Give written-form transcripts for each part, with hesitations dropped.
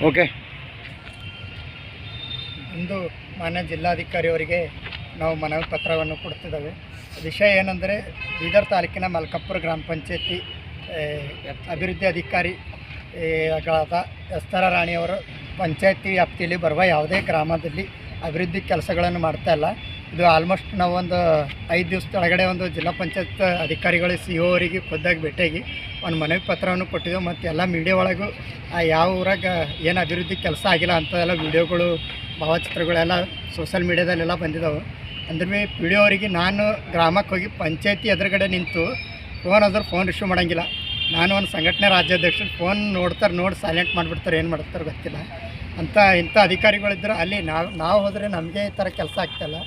Okay. ಇಂದು ಮಾನ್ಯ ಜಿಲ್ಲಾಧಿಕಾರಿ ಅವರಿಗೆ ನಾವು ಮನವಿ ಪತ್ರವನ್ನು ಕೊಡ್ತಿದ್ದೇವೆ. ವಿಷಯ ಏನೆಂದರೆ ಬೀದರ್ ತಾಲೂಕಿನ ಮಲ್ಕಾಪುರ ಗ್ರಾಮ ಪಂಚಾಯತಿ ಅಭಿವೃದ್ಧಿ ಅಧಿಕಾರಿಗಳಾದ ಎಸ್ತರ ರಾಣಿಯವರು ಪಂಚಾಯತಿ ವ್ಯಾಪ್ತಿಯಲ್ಲಿ ಬರುವ ಯಾವುದೇ ಗ್ರಾಮದಲ್ಲಿ ಅಭಿವೃದ್ಧಿ ಕೆಲಸಗಳನ್ನು ಮಾಡ್ತಾ ಇಲ್ಲ. ಇದು ಆಲ್ಮೋಸ್ಟ್ ನಾವು ಒಂದು 5 ದಿವಸ ಕೆಳಗಡೆ ಒಂದು ಜಿಲ್ಲಾ ಪಂಚಾಯತ್ ಅಧಿಕಾರಿಗಳು CO ಅವರಿಗೆ ಖುದ್ದಾಗಿ ಭೇಟಿಯಾಗಿ ಒಂದು ಮನವಿ ಪತ್ರವನ್ನು ಕೊಟ್ಟಿದ್ದೆವು. ಮತ್ತು ಎಲ್ಲ ಮೀಡಿಯಾ ಒಳಗೂ ಯಾವ ಊರಾಗ ಏನು ಅಭಿವೃದ್ಧಿ ಕೆಲಸ ಆಗಿಲ್ಲ ಅಂಥದ್ದೆಲ್ಲ ವೀಡಿಯೋಗಳು ಭಾವಚಿತ್ರಗಳೆಲ್ಲ ಸೋಷಲ್ ಮೀಡ್ಯಾದಲ್ಲೆಲ್ಲ ಬಂದಿದ್ದಾವೆ. ಅಂದ್ರೆ ಪಿ ಡಿ ಅವರಿಗೆ ನಾನು ಗ್ರಾಮಕ್ಕೆ ಹೋಗಿ ಪಂಚಾಯತಿ ಎದುರುಗಡೆ ನಿಂತು ಫೋನ್ ರಿಸೀವ್ ಮಾಡೋಂಗಿಲ್ಲ. ನಾನು ಒಂದು ಸಂಘಟನೆ ರಾಜ್ಯಾಧ್ಯಕ್ಷರು ಫೋನ್ ನೋಡಿ ಸೈಲೆಂಟ್ ಮಾಡಿಬಿಡ್ತಾರೆ, ಏನು ಮಾಡ್ತಾರೆ ಗೊತ್ತಿಲ್ಲ. ಇಂಥ ಅಧಿಕಾರಿಗಳಿದ್ದರೆ ಅಲ್ಲಿ ನಾವು ಹೋದರೆ ನಮಗೆ ಈ ಥರ ಕೆಲಸ ಆಗ್ತಾಯಿಲ್ಲ.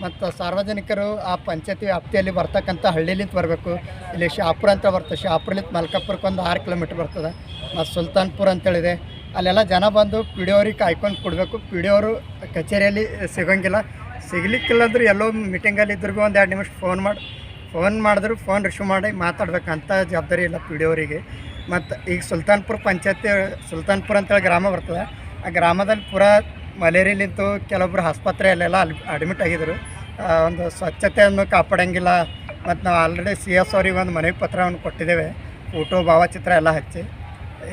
ಮತ್ತು ಸಾರ್ವಜನಿಕರು ಆ ಪಂಚಾಯತಿ ವ್ಯಾಪ್ತಿಯಲ್ಲಿ ಬರ್ತಕ್ಕಂಥ ಹಳ್ಳಿಲಿಂದ ಬರಬೇಕು. ಇಲ್ಲಿ ಶಾಪುರ ಅಂತ ಬರ್ತದೆ, ಶಾಪುರಲಿಂದ ಮಲ್ಕಾಪುರಕ್ಕೆ ಒಂದು 6 ಕಿಲೋಮೀಟ್ರ್ ಬರ್ತದೆ. ಮತ್ತು ಸುಲ್ತಾನ್ಪುರ ಅಂತೇಳಿದೆ, ಅಲ್ಲೆಲ್ಲ ಜನ ಬಂದು ಪಿ ಡಿ ಅವ್ರಿಗೆ ಕಾಯ್ಕೊಂಡು ಕೊಡಬೇಕು. ಪಿ ಡಿ ಅವರು ಕಚೇರಿಯಲ್ಲಿ ಸಿಗಲಿಕ್ಕಿಲ್ಲ ಅಂದ್ರೆ ಎಲ್ಲೋ ಮೀಟಿಂಗಲ್ಲಿ ಇದ್ರಿಗೂ ಒಂದು 2 ನಿಮಿಷ ಫೋನ್ ಮಾಡಿದ್ರು ಫೋನ್ ರಿಸೀವ್ ಮಾಡಿ ಮಾತಾಡ್ಬೇಕಂತ ಜವಾಬ್ದಾರಿ ಇಲ್ಲ ಪಿ ಡಿ ಅವರಿಗೆ. ಮತ್ತು ಈಗ ಸುಲ್ತಾನ್ಪುರ ಅಂತೇಳಿ ಗ್ರಾಮ ಬರ್ತದೆ. ಆ ಗ್ರಾಮದಲ್ಲಿ ಪೂರಾ ಮಲೇರಿಯಲಿಂತು ಕೆಲವೊಬ್ಬರು ಆಸ್ಪತ್ರೆಯಲ್ಲೆಲ್ಲ ಅಡ್ಮಿಟ್ ಆಗಿದ್ದರು. ಒಂದು ಸ್ವಚ್ಛತೆಯನ್ನು ಕಾಪಾಡೋಂಗಿಲ್ಲ. ಮತ್ತು ನಾವು ಆಲ್ರೆಡಿ CS ಅವ್ರಿಗೆ ಒಂದು ಮನವಿ ಪತ್ರವನ್ನು ಕೊಟ್ಟಿದ್ದೇವೆ, ಫೋಟೋ ಭಾವಚಿತ್ರ ಎಲ್ಲ ಹಚ್ಚಿ.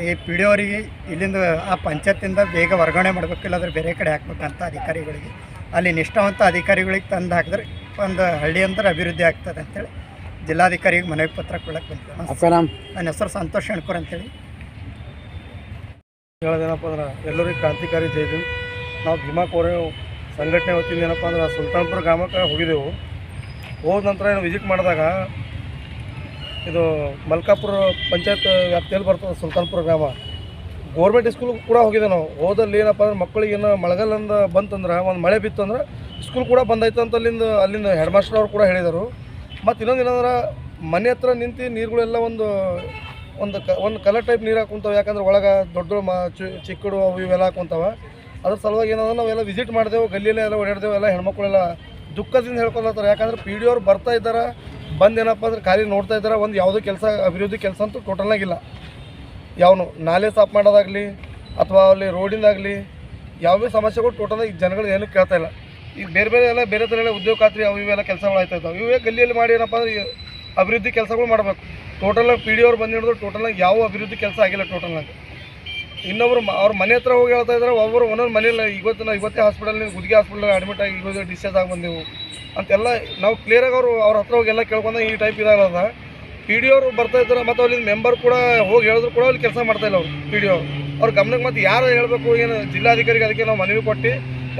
ಈ ಪಿ ಡಿ ಅವರಿಗೆ ಇಲ್ಲಿಂದ ಆ ಪಂಚಾಯತಿಂದ ಬೇಗ ವರ್ಗಾವಣೆ ಮಾಡಬೇಕು, ಇಲ್ಲಾಂದ್ರೆ ಬೇರೆ ಕಡೆ ಹಾಕ್ಬೇಕಂತ ಅಧಿಕಾರಿಗಳಿಗೆ, ಅಲ್ಲಿ ನಿಷ್ಠಾವಂತ ಅಧಿಕಾರಿಗಳಿಗೆ ತಂದು ಹಾಕಿದ್ರೆ ಒಂದು ಹಳ್ಳಿ ಅಂದ್ರೆ ಅಭಿವೃದ್ಧಿ ಆಗ್ತದೆ ಅಂತೇಳಿ ಜಿಲ್ಲಾಧಿಕಾರಿಗೆ ಮನವಿ ಪತ್ರ ಕೊಡಕ್ಕೆ ಬಂದಿದ್ದೆ. ನನ್ನ ಹೆಸರು ಸಂತೋಷ್ ಶೆಣ್ಕೂರ್ ಅಂತೇಳಿ. ಹೇಳೋದೇನಪ್ಪ ಅಂದ್ರೆ ಎಲ್ಲರಿಗೂ ಕ್ರಾಂತಿಕಾರಿ ಜೈದು. ನಾವು ಭೀಮಾ ಕೋರೆ ಸಂಘಟನೆ ವತಿಯಿಂದ ಏನಪ್ಪ ಅಂದ್ರೆ ಸುಲ್ತಾನ್ಪುರ ಗ್ರಾಮಕ್ಕೆ ಹೋಗಿದ್ದೆವು. ಹೋದ ನಂತರ ಏನು ವಿಸಿಟ್ ಮಾಡಿದಾಗ ಇದು ಮಲ್ಕಾಪುರ ಪಂಚಾಯತ್ ವ್ಯಾಪ್ತಿಯಲ್ಲಿ ಬರ್ತದೆ ಸುಲ್ತಾನ್ಪುರ ಗ್ರಾಮ. ಗೋರ್ಮೆಂಟ್ ಸ್ಕೂಲ್ ಕೂಡ ಹೋಗಿದ್ದೆ ನಾವು. ಹೋದಲ್ಲಿ ಏನಪ್ಪ ಅಂದ್ರೆ ಮಕ್ಕಳಿಗೇನು ಮಳೆಗಾಲದಿಂದ ಬಂತಂದ್ರೆ ಒಂದು ಮಳೆ ಬಿತ್ತಂದ್ರೆ ಸ್ಕೂಲ್ ಕೂಡ ಬಂದಾಯ್ತು ಅಂತ ಅಲ್ಲಿಂದ ಹೆಡ್ ಮಾಸ್ಟರ್ ಅವರು ಕೂಡ ಹೇಳಿದರು. ಮತ್ತು ಇನ್ನೊಂದು ಏನಂದ್ರೆ ಮನೆ ಹತ್ರ ನಿಂತು ನೀರುಗಳೆಲ್ಲ ಒಂದು ಕಲರ್ ಟೈಪ್ ನೀರು ಹಾಕೊಂತಾವೆ. ಯಾಕಂದ್ರೆ ಒಳಗೆ ದೊಡ್ಡ ಚಿಕ್ಕಡು ಅವು ಇವೆಲ್ಲ ಹಾಕೊಂತಾವೆ. ಅದ್ರ ಸಲುವಾಗಿ ಏನಂದ್ರೆ ನಾವೆಲ್ಲ ವಿಸಿಟ್ ಮಾಡಿದೆವು, ಗಲ್ಲಿಯಲ್ಲೇ ಎಲ್ಲ ಓಡಾಡಿದೆವು. ಎಲ್ಲ ಹೆಣ್ಮಕ್ಳೆಲ್ಲ ದುಃಖದಿಂದ ಹೇಳ್ಕೊಳತ್ತಾರೆ. ಯಾಕಂದ್ರೆ ಪಿ ಡಿ ಅವ್ರು ಬರ್ತಾ ಇದ್ದಾರೆ, ಬಂದು ಏನಪ್ಪ ಅಂದ್ರೆ ಖಾಲಿ ನೋಡ್ತಾ ಇದ್ದಾರೆ. ಒಂದು ಯಾವುದೋ ಕೆಲಸ ಅಭಿವೃದ್ಧಿ ಕೆಲಸ ಅಂತೂ ಟೋಟಲ್ನಾಗಿಲ್ಲ. ಯಾವನು ನಾಲೆ ಸಾಫ್ ಮಾಡೋದಾಗಲಿ ಅಥವಾ ಅಲ್ಲಿ ರೋಡಿಂದಾಗಲಿ ಯಾವುದೇ ಸಮಸ್ಯೆಗಳು ಟೋಟಲಾಗಿ ಜನಗಳು ಏನೂ ಕೇಳ್ತಾ ಇಲ್ಲ. ಈಗ ಬೇರೆ ಥರ ಉದ್ಯೋಗ ಖಾತ್ರಿ ಅವು ಇವೆಲ್ಲ ಕೆಲಸಗಳು ಆಗ್ತಾ ಇದ್ದಾವೆ. ಇವೇ ಗಲ್ಲಿಯಲ್ಲಿ ಮಾಡಿ ಏನಪ್ಪ ಅಂದ್ರೆ ಅಭಿವೃದ್ಧಿ ಕೆಲಸಗಳು ಮಾಡಬೇಕು. ಟೋಟಲಾಗಿ ಪಿ ಡಿ ಅವ್ರು ಬಂದು ಹಿಡಿದ್ರು ಟೋಟಲಾಗಿ ಯಾವ ಅಭಿವೃದ್ಧಿ ಕೆಲಸ ಆಗಿಲ್ಲ ಟೋಟಲ್ನಾಗಿ. ಇನ್ನೊಬ್ರು ಅವ್ರ ಮನೆ ಹತ್ರ ಹೋಗಿ ಹೇಳ್ತಾ ಇದ್ದಾರೆ, ಒಬ್ಬರು ಒಂದೊಂದು ಮನೆಯಲ್ಲಿ ಇವತ್ತೇ ಹಾಸ್ಪಿಟಲ್ ಗುದ್ಗಿ ಹಾಸ್ಪಿಟಲ್ ಅಡ್ಮಿಟ್ ಆಗಿ ಡಿಸ್ಚಾರ್ಜ್ ಆಗಿ ಬಂದೆವು ಅಂತೆಲ್ಲ ನಾವು ಕ್ಲಿಯರಾಗಿ ಅವ್ರ ಹತ್ರ ಹೋಗಿ ಎಲ್ಲ ಕೇಳ್ಕೊಂಡಾಗ ಈ ಟೈಪ್ ಇದಾಗಲ್ಲ. ಪಿ ಡಿ ಅವರು ಬರ್ತಾ ಇದ್ದಾರೆ. ಮತ್ತು ಅಲ್ಲಿಂದ ಮೆಂಬರ್ ಕೂಡ ಹೋಗಿ ಹೇಳಿದ್ರು ಕೂಡ ಅಲ್ಲಿ ಕೆಲಸ ಮಾಡ್ತಾಯಿಲ್ಲ ಅವರು ಪಿ ಡಿ ಅವ್ರ ಗಮನಕ್ಕೆ. ಮತ್ತು ಯಾರು ಹೇಳಬೇಕು ಏನು ಜಿಲ್ಲಾಧಿಕಾರಿಗೆ, ಅದಕ್ಕೆ ನಾವು ಮನವಿ ಕೊಟ್ಟು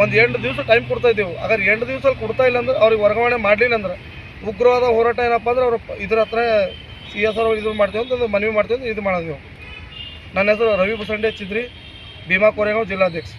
ಒಂದು 8 ದಿವಸ ಟೈಮ್ ಕೊಡ್ತಾ ಇದ್ದೀವಿ. ಹಾಗಾದ್ರೆ 8 ದಿವಸದಲ್ಲಿ ಕೊಡ್ತಾ ಇಲ್ಲ ಅಂದ್ರೆ ಅವ್ರಿಗೆ ವರ್ಗಾವಣೆ ಮಾಡಲಿಲ್ಲ ಅಂದ್ರೆ ಉಗ್ರವಾದ ಹೋರಾಟ ಏನಪ್ಪ ಅಂದ್ರೆ ಅವರು ಇದ್ರ ಹತ್ರ CS ಅವ್ರು ಇದು ಮಾಡ್ತೀವಿ ಅಂತ ಮನವಿ ಮಾಡ್ತೀವಿ ಅಂತ ಇದು ಮಾಡಿದೆವು. ನನ್ನ ಹೆಸರು ರವಿ ಬಸಂಡೆ ಚಿದ್ರಿ, ಭೀಮಾ ಕೋರೆಗಾಂವ್ ಜಿಲ್ಲಾಧ್ಯಕ್ಷ.